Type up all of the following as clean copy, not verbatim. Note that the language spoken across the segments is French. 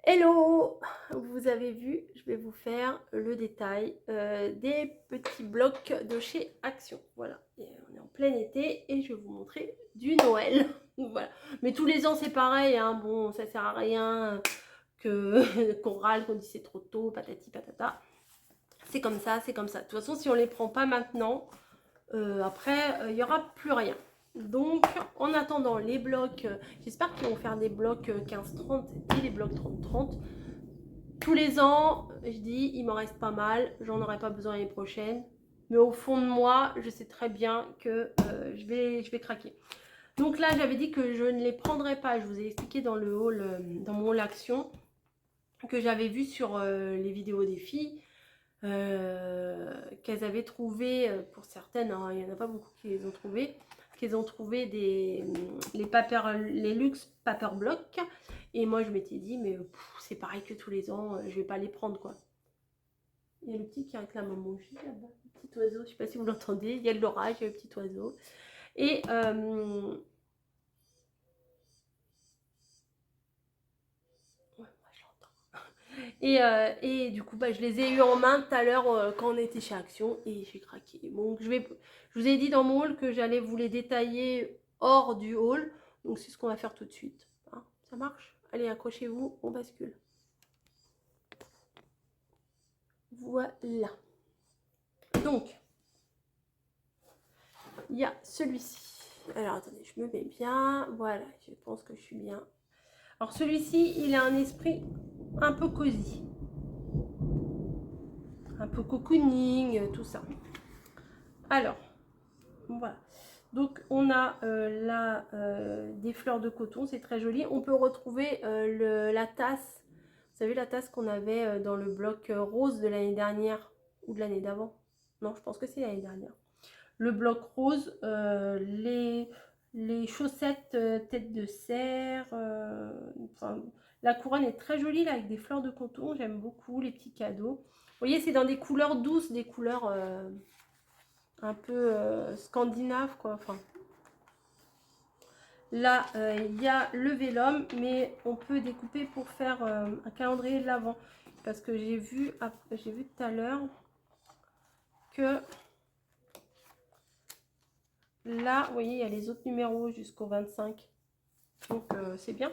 Hello! Vous avez vu, je vais vous faire le détail des petits blocs de chez Action. Voilà, et on est en plein été et je vais vous montrer du Noël. Voilà. Mais tous les ans c'est pareil, hein. Bon, ça sert à rien que qu'on râle, qu'on dit c'est trop tôt, patati patata. C'est comme ça, c'est comme ça. De toute façon, si on les prend pas maintenant, après, il n'y aura plus rien. Donc, en attendant les blocs, j'espère qu'ils vont faire des blocs 15-30 et les blocs 30-30. Tous les ans, je dis, il m'en reste pas mal, j'en aurai pas besoin l'année prochaine. Mais au fond de moi, je sais très bien que je vais craquer. Donc là, j'avais dit que je ne les prendrais pas. Je vous ai expliqué dans le haul, dans mon haul action, que j'avais vu sur les vidéos des filles, qu'elles avaient trouvé, pour certaines, hein, il n'y en a pas beaucoup qui les ont trouvées, qu'elles ont trouvé les luxe paper block. Et moi, je m'étais dit, mais c'est pareil que tous les ans, je vais pas les prendre, quoi. Il y a le petit qui réclame à manger là-bas, le petit oiseau, je sais pas si vous l'entendez, il y a de l'orage, il y a le petit oiseau. Et ouais, moi je l'entends. Et du coup, bah, je les ai eu en main tout à l'heure quand on était chez Action et j'ai craqué. Donc je vous ai dit dans mon haul que j'allais vous les détailler hors du haul. Donc c'est ce qu'on va faire tout de suite. Hein, ça marche? Allez, accrochez-vous, on bascule. Voilà. Donc, il y a celui-ci. Alors attendez, je me mets bien. Voilà, je pense que je suis bien. Alors celui-ci, il a un esprit un peu cosy. Un peu cocooning, tout ça. Alors, voilà. Donc on a là des fleurs de coton, c'est très joli. On peut retrouver la tasse. Vous savez la tasse qu'on avait dans le bloc rose de l'année dernière ou de l'année d'avant? Non, je pense que c'est l'année dernière. Le bloc rose, les chaussettes tête de cerf. Enfin, la couronne est très jolie là avec des fleurs de coton. J'aime beaucoup les petits cadeaux. Vous voyez, c'est dans des couleurs douces, des couleurs un peu scandinaves quoi. Enfin, là, il y a le vélum, mais on peut découper pour faire un calendrier de l'Avent. Parce que j'ai vu tout à l'heure que là, vous voyez, il y a les autres numéros jusqu'au 25. Donc, c'est bien.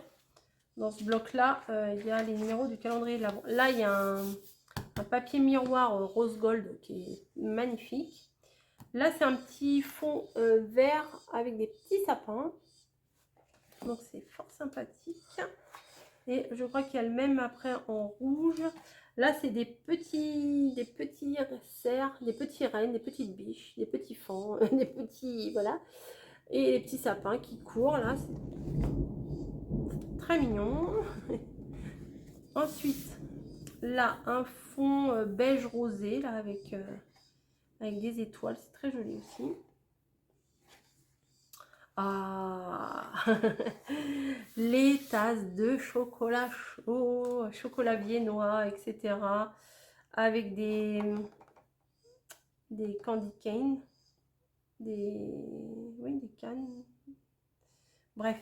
Dans ce bloc-là, il y a les numéros du calendrier de l'Avent. Là, il y a un papier miroir rose gold qui est magnifique. Là, c'est un petit fond vert avec des petits sapins. Donc, c'est fort sympathique. Et je crois qu'il y a le même après en rouge. Là, c'est des petits cerfs, des petits rennes, des petites biches, des petits fans, des petits... Voilà. Et les petits sapins qui courent, là. C'est très mignon. Ensuite, là, un fond beige rosé, là, avec des étoiles. C'est très joli aussi. Ah, les tasses de chocolat chaud, chocolat viennois, etc. Avec des candy canes, oui, des cannes. Bref,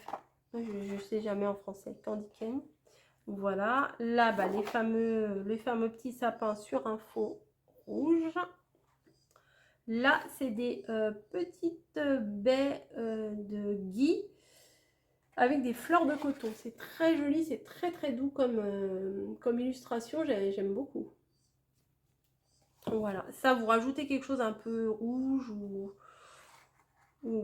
je sais jamais en français, candy cane. Voilà, là, bah, les fameux petits sapins sur un fond rouge. Là, c'est des petites baies de gui avec des fleurs de coton. C'est très joli, c'est très très doux comme illustration, j'aime beaucoup. Voilà, ça vous rajoutez quelque chose un peu rouge ou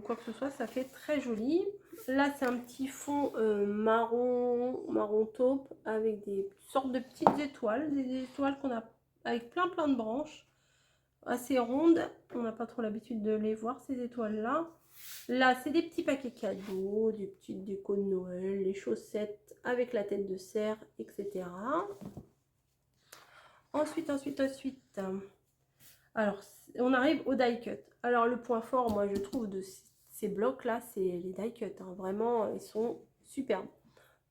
quoi que ce soit, ça fait très joli. Là, c'est un petit fond marron taupe avec des sortes de petites étoiles, des étoiles qu'on a avec plein de branches assez rondes. On n'a pas trop l'habitude de les voir, ces étoiles-là. Là, c'est des petits paquets cadeaux, des petites décos de Noël, les chaussettes avec la tête de cerf, etc. Ensuite, alors, on arrive au die cut. Alors, le point fort, moi, je trouve, de ces blocs-là, c'est les die cut. Hein. Vraiment, ils sont superbes.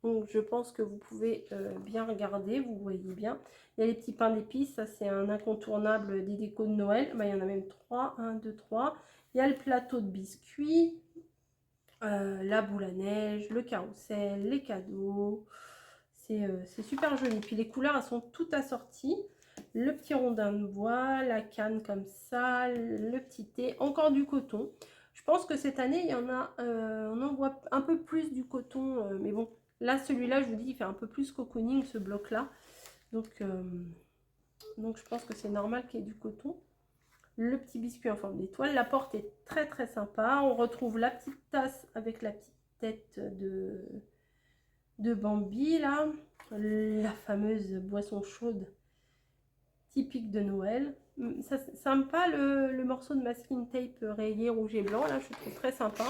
Donc, je pense que vous pouvez bien regarder, vous voyez bien. Il y a les petits pains d'épices, ça, c'est un incontournable des décos de Noël. Ben, il y en a même 3, 1, 2, 3. Il y a le plateau de biscuits, la boule à neige, le carrousel, les cadeaux. C'est super joli. Puis les couleurs, elles sont toutes assorties. Le petit rondin de bois, la canne comme ça, le petit thé, encore du coton. Je pense que cette année, il y en a, on en voit un peu plus du coton. Mais bon, là, celui-là, je vous dis, il fait un peu plus cocooning, ce bloc-là. Donc je pense que c'est normal qu'il y ait du coton. Le petit biscuit en forme d'étoile. La porte est très très sympa. On retrouve la petite tasse avec la petite tête de Bambi là. La fameuse boisson chaude typique de Noël. Ça, sympa le morceau de masking tape rayé rouge et blanc. Là, je trouve très sympa.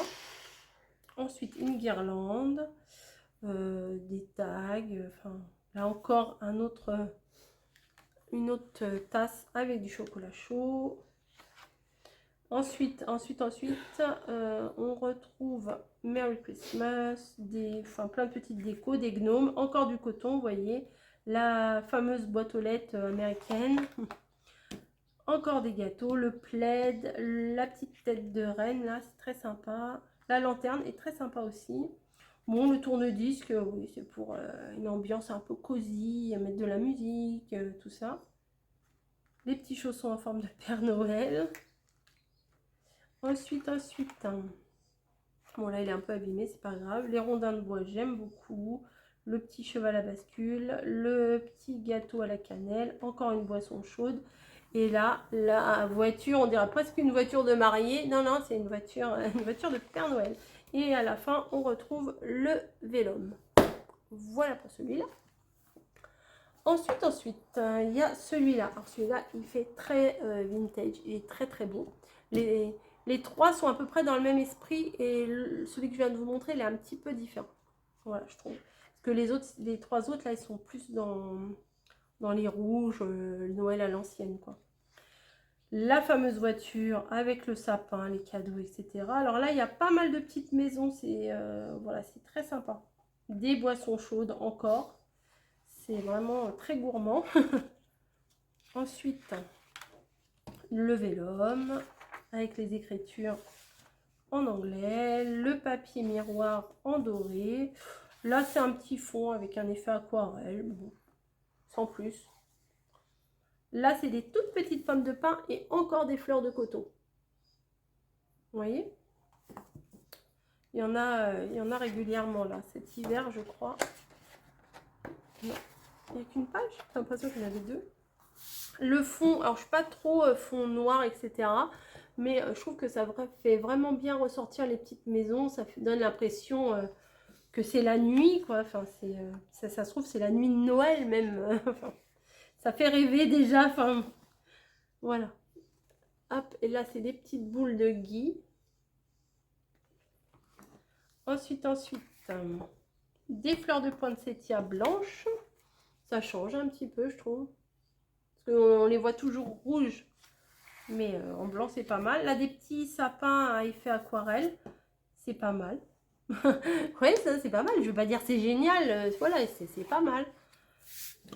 Ensuite, une guirlande. Des tags. Enfin, là encore, une autre tasse avec du chocolat chaud. Ensuite, on retrouve Merry Christmas, plein de petites décos, des gnomes, encore du coton, vous voyez, la fameuse boîte aux lettres américaine, encore des gâteaux, le plaid, la petite tête de reine, là, c'est très sympa. La lanterne est très sympa aussi. Bon, le tourne-disque, oui, c'est pour une ambiance un peu cosy, mettre de la musique, tout ça. Les petits chaussons en forme de Père Noël. Ensuite, bon là il est un peu abîmé, c'est pas grave. Les rondins de bois, j'aime beaucoup. Le petit cheval à bascule, le petit gâteau à la cannelle, encore une boisson chaude. Et là, la voiture, on dirait presque une voiture de mariée. Non, non, c'est une voiture de Père Noël. Et à la fin, on retrouve le Vélum. Voilà pour celui-là. Ensuite, il y a celui-là. Alors celui-là, il fait très vintage, il est très très beau. Les trois sont à peu près dans le même esprit et celui que je viens de vous montrer, il est un petit peu différent. Voilà, je trouve. Parce que les trois autres, là, ils sont plus dans les rouges, le Noël à l'ancienne, quoi. La fameuse voiture avec le sapin, les cadeaux, etc. Alors là, il y a pas mal de petites maisons, voilà, c'est très sympa. Des boissons chaudes encore. C'est vraiment très gourmand. Ensuite, le vélum avec les écritures en anglais, le papier miroir en doré. Là, c'est un petit fond avec un effet aquarelle, bon, sans plus. Là, c'est des toutes petites pommes de pin et encore des fleurs de coton. Vous voyez? Il y en a régulièrement là. Cet hiver, je crois. Non, il n'y a qu'une page. J'ai l'impression qu'il y en avait deux. Le fond, alors je suis pas trop fond noir, etc. Mais je trouve que ça fait vraiment bien ressortir les petites maisons. Ça donne l'impression que c'est la nuit, quoi. Enfin, ça se trouve, c'est la nuit de Noël même. Enfin, ça fait rêver déjà. Enfin, voilà. Hop, et là, c'est des petites boules de gui. Ensuite, des fleurs de poinsettia blanches. Ça change un petit peu, je trouve. Parce qu'on les voit toujours rouges. Mais en blanc, c'est pas mal. Là, des petits sapins à effet aquarelle. C'est pas mal. Ouais, ça, c'est pas mal. Je veux pas dire c'est génial. Voilà, c'est pas mal.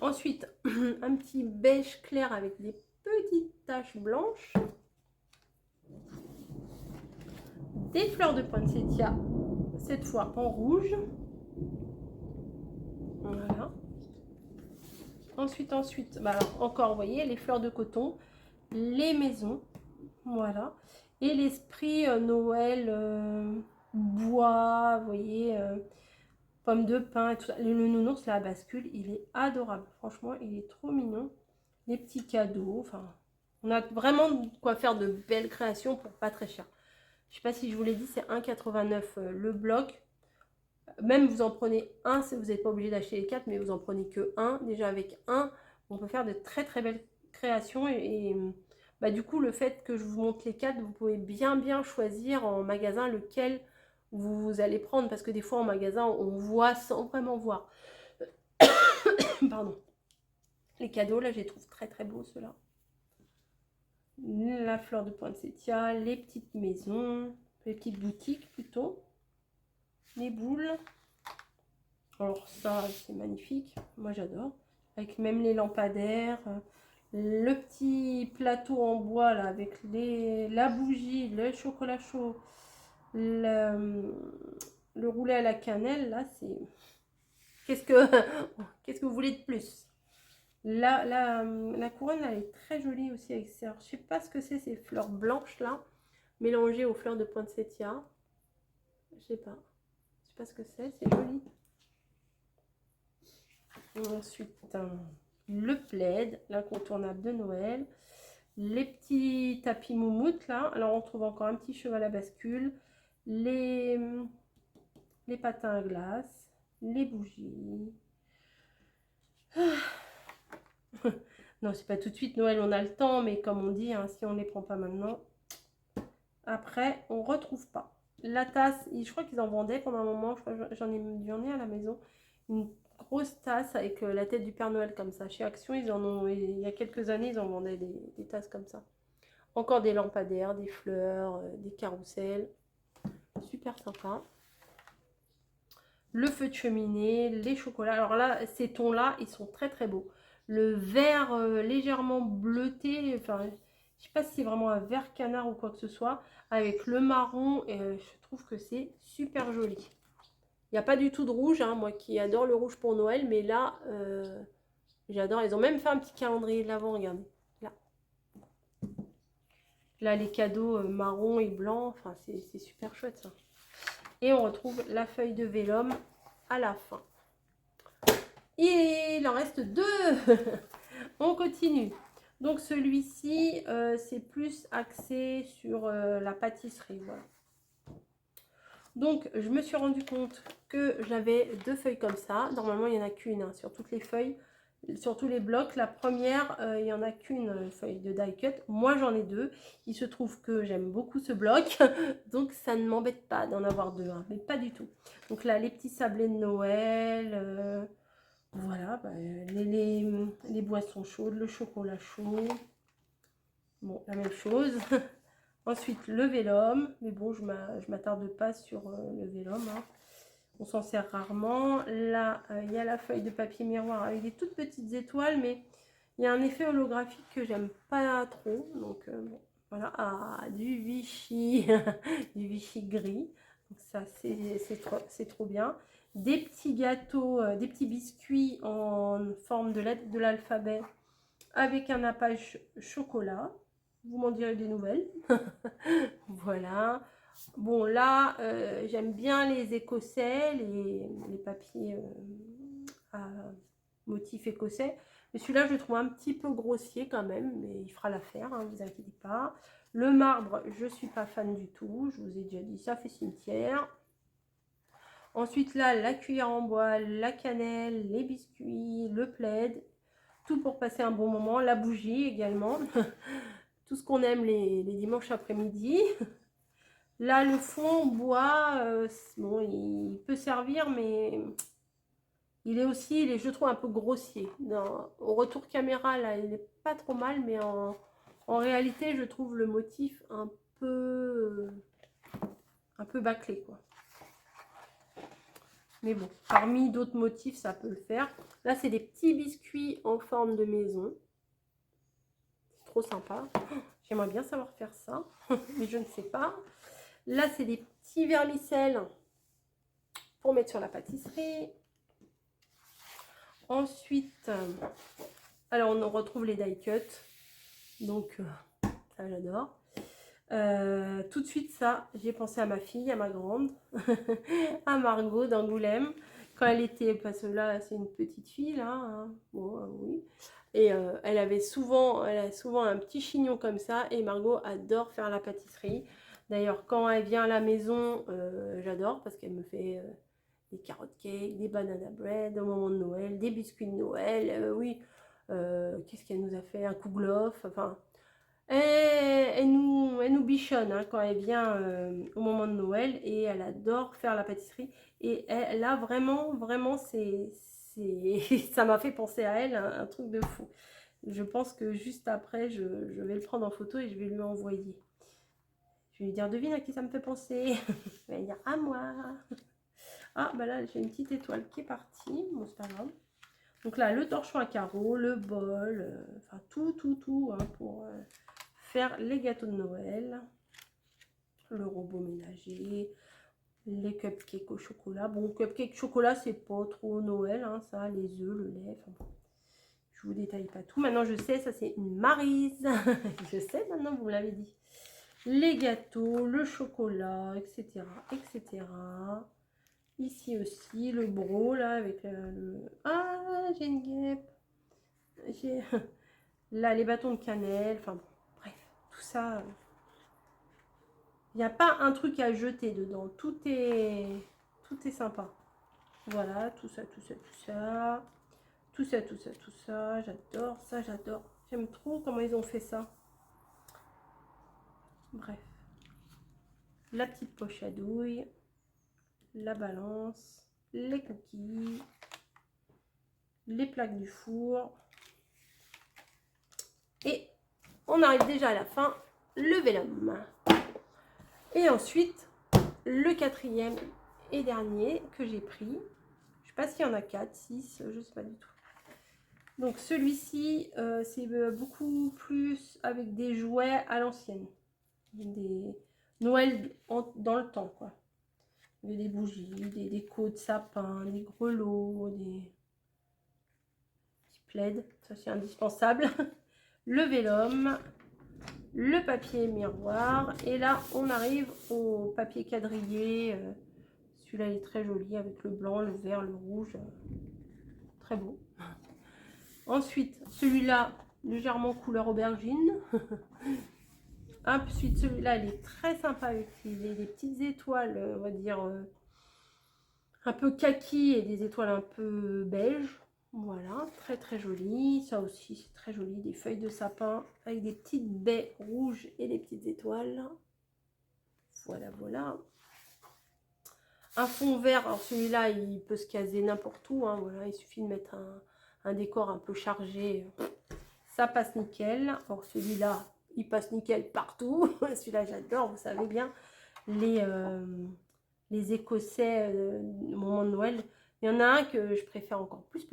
Ensuite, un petit beige clair avec des petites taches blanches. Des fleurs de poinsettia, cette fois en rouge. Voilà. Ensuite, bah alors, encore, vous voyez, les fleurs de coton, les maisons. Voilà. Et l'esprit Noël, bois, vous voyez, pommes de pin et tout ça. Le nounours, la bascule, il est adorable. Franchement, il est trop mignon. Les petits cadeaux, enfin, on a vraiment de quoi faire de belles créations pour pas très cher. Je sais pas si je vous l'ai dit, c'est 1,89 le bloc. Même vous en prenez un, vous n'êtes pas obligé d'acheter les 4, mais vous en prenez que un. Déjà avec un, on peut faire de très très belles créations. Bah, du coup, le fait que je vous montre les 4, vous pouvez bien choisir en magasin lequel vous allez prendre. Parce que des fois en magasin, on voit sans vraiment voir. Pardon. Les cadeaux, là, je les trouve très très beaux ceux-là. La fleur de poinsettia, les petites maisons, les petites boutiques plutôt. Les boules. Alors ça, c'est magnifique. Moi, j'adore. Avec même les lampadaires. Le petit plateau en bois, là, avec la bougie, le chocolat chaud, le roulet à la cannelle, là, c'est Qu'est-ce que vous voulez de plus? La couronne, elle est très jolie aussi avec ça. Je sais pas ce que c'est, ces fleurs blanches là, mélangées aux fleurs de poinsettia. Je sais pas. Je sais pas ce que c'est joli. Ensuite, le plaid, l'incontournable de Noël. Les petits tapis moumoutes là. Alors on trouve encore un petit cheval à bascule. Les patins à glace. Les bougies. Non, c'est pas tout de suite Noël, on a le temps, mais comme on dit, hein, si on ne les prend pas maintenant, après, on retrouve pas. La tasse, je crois qu'ils en vendaient pendant un moment, je crois que j'en ai à la maison, une grosse tasse avec la tête du Père Noël comme ça. Chez Action, ils en ont, il y a quelques années, ils en vendaient des tasses comme ça. Encore des lampadaires, des fleurs, des carousels. Super sympa. Le feu de cheminée, les chocolats. Alors là, ces tons-là, ils sont très très beaux. Le vert légèrement bleuté, enfin, je sais pas si c'est vraiment un vert canard ou quoi que ce soit, avec le marron, je trouve que c'est super joli. Il n'y a pas du tout de rouge, hein, moi qui adore le rouge pour Noël, mais là, j'adore. Ils ont même fait un petit calendrier de l'Avent, regardez. Là. Là, les cadeaux marron et blanc, enfin, c'est super chouette ça. Et on retrouve la feuille de vélum à la fin. Il en reste 2. On continue. Donc celui-ci, c'est plus axé sur la pâtisserie. Voilà. Donc je me suis rendu compte que j'avais 2 feuilles comme ça. Normalement, il n'y en a qu'une hein, sur toutes les feuilles. Sur tous les blocs, la première, il n'y en a qu'une feuille de die cut. Moi, j'en ai 2. Il se trouve que j'aime beaucoup ce bloc. Donc, ça ne m'embête pas d'en avoir 2. Hein, mais pas du tout. Donc là, les petits sablés de Noël. Voilà, bah, les boissons chaudes, le chocolat chaud. Bon, la même chose. Ensuite, le vélum. Mais bon, je m'attarde pas sur le vélum. Hein. On s'en sert rarement. Là, il y a la feuille de papier miroir avec des toutes petites étoiles, mais il y a un effet holographique que j'aime pas trop. Donc, bon, voilà. Ah, du Vichy, du Vichy gris. Donc ça, c'est trop bien. Des petits gâteaux, des petits biscuits en forme de lettre de l'alphabet avec un nappage chocolat. Vous m'en direz des nouvelles. Voilà. Bon, là, j'aime bien les écossais, les papiers à motif écossais. Mais celui-là, je le trouve un petit peu grossier quand même, mais il fera l'affaire, hein, vous inquiétez pas. Le marbre, je ne suis pas fan du tout, je vous ai déjà dit, ça fait cimetière. Ensuite, là, la cuillère en bois, la cannelle, les biscuits, le plaid, tout pour passer un bon moment. La bougie également, tout ce qu'on aime les dimanches après-midi. Là, le fond bois, bon, il peut servir, mais il est aussi, je trouve, un peu grossier. Au retour caméra, là, il n'est pas trop mal, mais en réalité, je trouve le motif un peu bâclé, quoi. Mais bon, parmi d'autres motifs, ça peut le faire. Là, c'est des petits biscuits en forme de maison. C'est trop sympa. J'aimerais bien savoir faire ça, mais je ne sais pas. Là, c'est des petits vermicelles pour mettre sur la pâtisserie. Ensuite, alors on retrouve les die cut. Donc, ça, j'adore. Tout de suite, ça, j'ai pensé à ma fille, à ma grande, à Margot d'Angoulême, quand elle était, parce que là, c'est une petite fille, là, hein. Bon, oui. Et elle a souvent un petit chignon comme ça, et Margot adore faire la pâtisserie. D'ailleurs, quand elle vient à la maison, j'adore, parce qu'elle me fait des carottes cakes, des banana bread au moment de Noël, des biscuits de Noël, oui. Qu'est-ce qu'elle nous a fait? Un kouglof, enfin... Elle nous bichonne hein, quand elle vient au moment de Noël et elle adore faire la pâtisserie. Et là, vraiment, ça m'a fait penser à elle, un truc de fou. Je pense que juste après, je vais le prendre en photo et je vais lui envoyer. Je vais lui dire, devine à qui ça me fait penser. Elle va dire, à moi. Ah, bah là, j'ai une petite étoile qui est partie. Bon, c'est pas grave. Donc là, le torchon à carreaux, le bol, enfin tout hein, pour... faire les gâteaux de Noël, le robot ménager, Les cupcakes au chocolat. Bon, cupcake chocolat, c'est pas trop Noël, hein, ça, les œufs, le lait, enfin bon. Je vous détaille pas tout. Maintenant, je sais, ça c'est une Maryse. Je sais, maintenant, vous me l'avez dit. Les gâteaux, le chocolat, etc., etc. Ici aussi, le bro, là, avec le... Ah, j'ai une guêpe. J'ai... Là, les bâtons de cannelle. Enfin bon, bref, tout ça... Il n'y a pas un truc à jeter dedans. Tout est sympa. Voilà, tout ça, tout ça, tout ça. Tout ça, tout ça, tout ça. J'adore ça, j'adore. J'aime trop comment ils ont fait ça. Bref. La petite poche à douille. La balance. Les cookies. Les plaques du four. Et on arrive déjà à la fin. Le vélum. Et ensuite, le quatrième et dernier que j'ai pris. Je sais pas s'il y en a 4, 6, je sais pas du tout. Donc celui-ci, c'est beaucoup plus avec des jouets à l'ancienne. Des Noël dans le temps, quoi. Il y a des bougies, des décos de sapin, des grelots, des petits plaids. Ça, c'est indispensable. Le vélum, le papier miroir. Et là, on arrive au papier quadrillé. Celui-là, il est très joli avec le blanc, le vert, le rouge. Très beau. Ensuite, celui-là, légèrement couleur aubergine. Ensuite, celui-là, il est très sympa avec des petites étoiles, on va dire, un peu kaki et des étoiles un peu beige. Voilà, très très joli. Ça aussi, c'est très joli. Des feuilles de sapin avec des petites baies rouges et des petites étoiles. Voilà, voilà. Un fond vert, alors celui-là, il peut se caser n'importe où. Hein, voilà, il suffit de mettre un décor un peu chargé. Ça passe nickel. Alors celui-là, il passe nickel partout. Celui-là, j'adore, vous savez bien. Les Écossais au moment de Noël. Il y en a un que je préfère encore plus.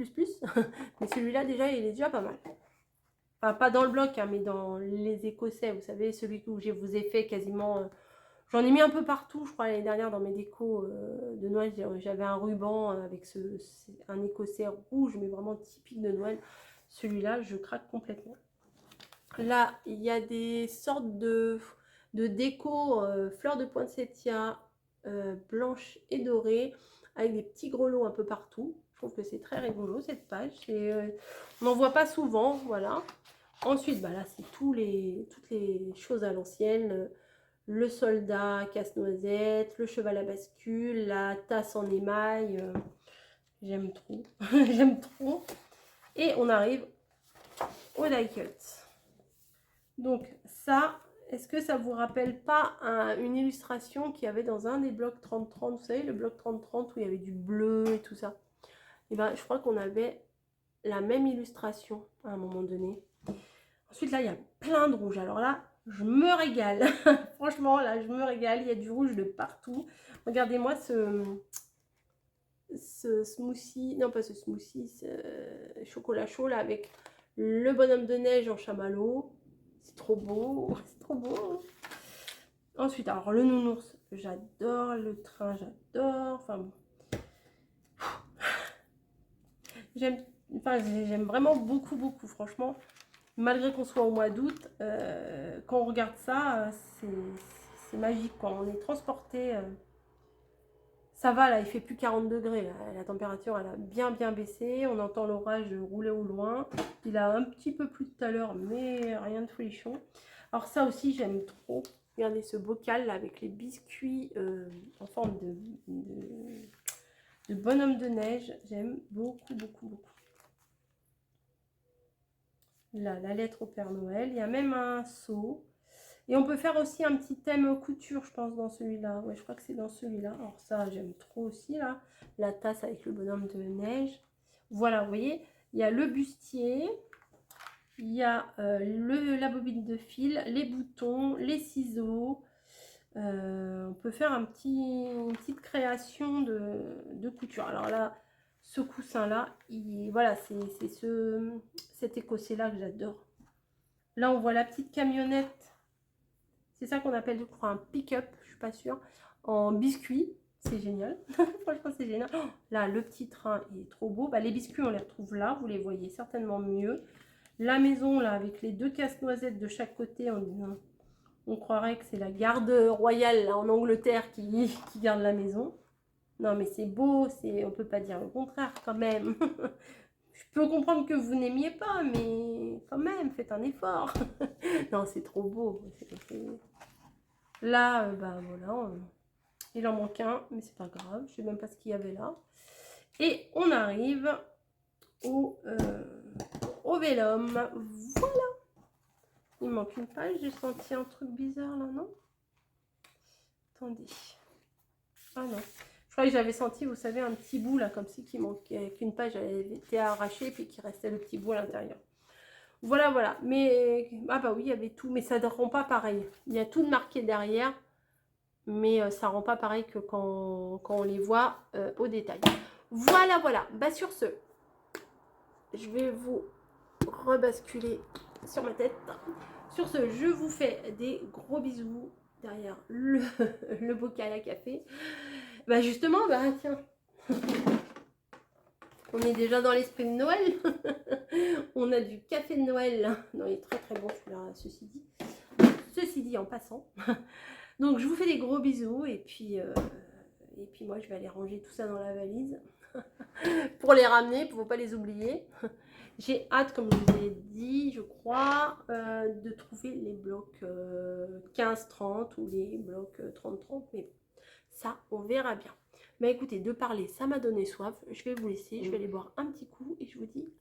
Mais celui-là, déjà, il est déjà pas mal. Enfin, pas dans le bloc, hein, mais dans les Écossais. Vous savez, celui que je vous ai fait quasiment... J'en ai mis un peu partout, je crois, l'année dernière dans mes décos de Noël. J'avais un ruban avec un Écossais rouge, mais vraiment typique de Noël. Celui-là, je craque complètement. Là, il y a des sortes de déco fleurs de poinsettia blanches et dorées avec des petits grelots un peu partout. Je trouve que c'est très rigolo cette page. On n'en voit pas souvent, voilà. Ensuite, bah là, c'est toutes les choses à l'ancienne. Le soldat casse-noisette, le cheval à bascule, la tasse en émail. J'aime trop. J'aime trop. Et on arrive au die cut. Donc ça, est-ce que ça vous rappelle pas une illustration qu'il y avait dans un des blocs 30-30, vous savez, le bloc 30-30 où il y avait du bleu et tout ça? Et ben, je crois qu'on avait la même illustration à un moment donné. Ensuite, là, il y a plein de rouge. Alors là, je me régale. Franchement, là, je me régale. Il y a du rouge de partout. Regardez-moi ce smoothie, non pas ce smoothie, ce chocolat chaud là avec le bonhomme de neige en chamallow. C'est trop beau, c'est trop beau. Ensuite, alors le nounours, j'adore. Le train, j'adore. Enfin bon. J'aime vraiment beaucoup, franchement. Malgré qu'on soit au mois d'août, quand on regarde ça, c'est magique. Quand on est transporté, ça va là, il fait plus 40 degrés. Là. La température, elle a bien baissé. On entend l'orage rouler au loin. Il a un petit peu plu tout à l'heure, mais rien de folichon. Alors ça aussi, j'aime trop. Regardez ce bocal là, avec les biscuits en forme de bonhomme de neige. J'aime beaucoup. Là, la lettre au Père Noël. Il y a même un seau. Et on peut faire aussi un petit thème couture, je pense, dans celui-là. Ouais, je crois que c'est dans celui-là. Alors ça, j'aime trop aussi, là. La tasse avec le bonhomme de neige. Voilà, vous voyez, il y a le bustier. Il y a la bobine de fil, les boutons, les ciseaux. On peut faire une petite création de couture. Alors là, ce coussin-là, voilà, c'est cet écossais-là que j'adore. Là, on voit la petite camionnette. C'est ça qu'on appelle, je crois, un pick-up, je suis pas sûre, en biscuit. C'est génial. Franchement, c'est génial. Oh, là, le petit train, il est trop beau. Bah, les biscuits, on les retrouve là. Vous les voyez certainement mieux. La maison, là, avec les 2 casse-noisettes de chaque côté, on croirait que c'est la garde royale là, en Angleterre qui garde la maison. Non, mais c'est beau, on peut pas dire le contraire quand même. Je peux comprendre que vous n'aimiez pas, mais quand même, faites un effort. Non, c'est trop beau. Là, bah voilà, il en manque un, mais c'est pas grave. Je sais même pas ce qu'il y avait là. Et on arrive au vélum. Voilà. Il manque une page. J'ai senti un truc bizarre là, non? Attendez. Ah non. Je crois que j'avais senti, vous savez, un petit bout là, comme si qui manquait, qu'une page avait été arrachée, puis qu'il restait le petit bout à l'intérieur. Voilà, voilà. Mais, ah bah oui, il y avait tout, mais ça ne rend pas pareil. Il y a tout de marqué derrière, mais ça ne rend pas pareil que quand on les voit au détail. Voilà, voilà. Bah sur ce, je vais vous rebasculer sur ma tête. Sur ce, je vous fais des gros bisous derrière le bocal à café. Bah justement, bah tiens, on est déjà dans l'esprit de Noël. On a du café de Noël. Non, il est très très bon celui-là, ceci dit en passant. Donc je vous fais des gros bisous et puis moi je vais aller ranger tout ça dans la valise pour les ramener, pour ne pas les oublier. J'ai hâte, comme je vous ai dit, je crois, de trouver les blocs 15-30 ou les blocs 30-30, mais ça, on verra bien. Mais écoutez, de parler, ça m'a donné soif. Je vais vous laisser, je vais aller boire un petit coup et je vous dis